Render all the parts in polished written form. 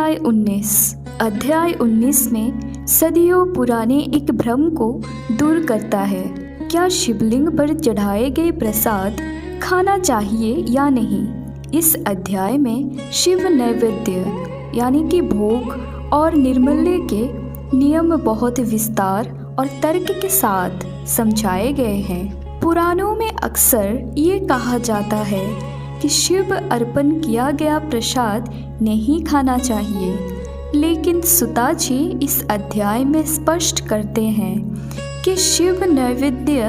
अध्याय 19 में सदियों पुराने एक भ्रम को दूर करता है। क्या शिवलिंग पर चढ़ाए गए प्रसाद खाना चाहिए या नहीं। इस अध्याय में शिव नैवेद्य यानी कि भोग और निर्मल्य के नियम बहुत विस्तार और तर्क के साथ समझाए गए हैं। पुराणों में अक्सर ये कहा जाता है कि शिव अर्पण किया गया प्रसाद नहीं खाना चाहिए, लेकिन सुता जी इस अध्याय में स्पष्ट करते हैं कि शिव नैवेद्य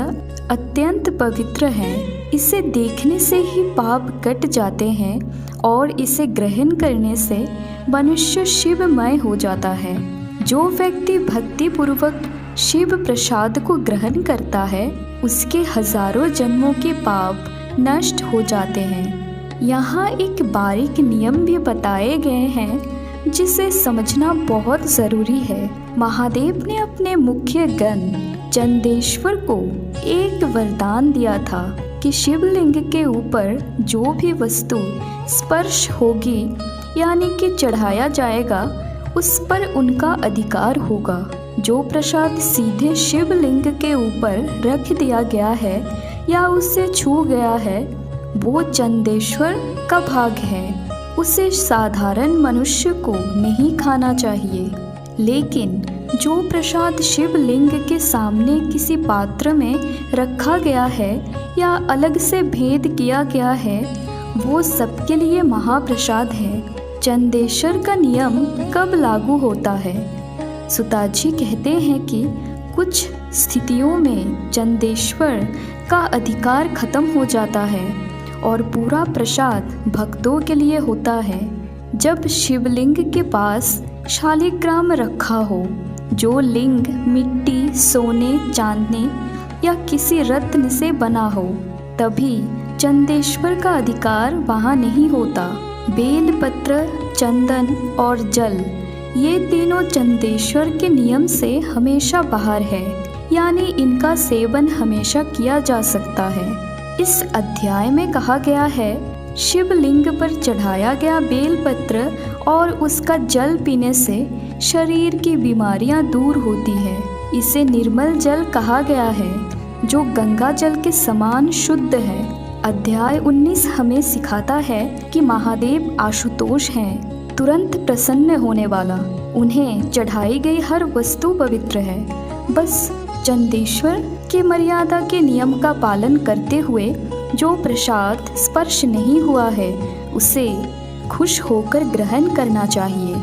अत्यंत पवित्र है। इसे देखने से ही पाप कट जाते हैं और इसे ग्रहण करने से मनुष्य शिवमय हो जाता है। जो व्यक्ति भक्तिपूर्वक शिव प्रसाद को ग्रहण करता है उसके हजारों जन्मों के पाप नष्ट हो जाते हैं। यहाँ एक बारीक नियम भी बताए गए हैं जिसे समझना बहुत ज़रूरी है। महादेव ने अपने मुख्य गण चंदेश्वर को एक वरदान दिया था कि शिवलिंग के ऊपर जो भी वस्तु स्पर्श होगी यानी कि चढ़ाया जाएगा उस पर उनका अधिकार होगा। जो प्रसाद सीधे शिवलिंग के ऊपर रख दिया गया है या उससे छू गया है वो चंदेश्वर का भाग है। उसे साधारण मनुष्य को नहीं खाना चाहिए, लेकिन जो प्रसाद शिवलिंग के सामने किसी पात्र में रखा गया है या अलग से भेद किया गया है वो सबके लिए महाप्रसाद है। चंदेश्वर का नियम कब लागू होता है। सुता जी कहते हैं कि कुछ स्थितियों में चंदेश्वर का अधिकार खत्म हो जाता है और पूरा प्रसाद भक्तों के लिए होता है। जब शिवलिंग के पास शालिग्राम रखा हो, जो लिंग मिट्टी, सोने, चांदी या किसी रत्न से बना हो, तभी चंदेश्वर का अधिकार वहाँ नहीं होता। बेलपत्र, चंदन और जल ये तीनों चंदेश्वर के नियम से हमेशा बाहर है, यानी इनका सेवन हमेशा किया जा सकता है। इस अध्याय में कहा गया है शिवलिंग पर चढ़ाया गया बेलपत्र और उसका जल पीने से शरीर की बीमारियां दूर होती है। इसे निर्मल जल कहा गया है जो गंगा जल के समान शुद्ध है। अध्याय 19 हमें सिखाता है कि महादेव आशुतोष हैं, तुरंत प्रसन्न होने वाला। उन्हें चढ़ाई गई हर वस्तु पवित्र है। बस चंदेश्वर के मर्यादा के नियम का पालन करते हुए जो प्रसाद स्पर्श नहीं हुआ है उसे खुश होकर ग्रहण करना चाहिए।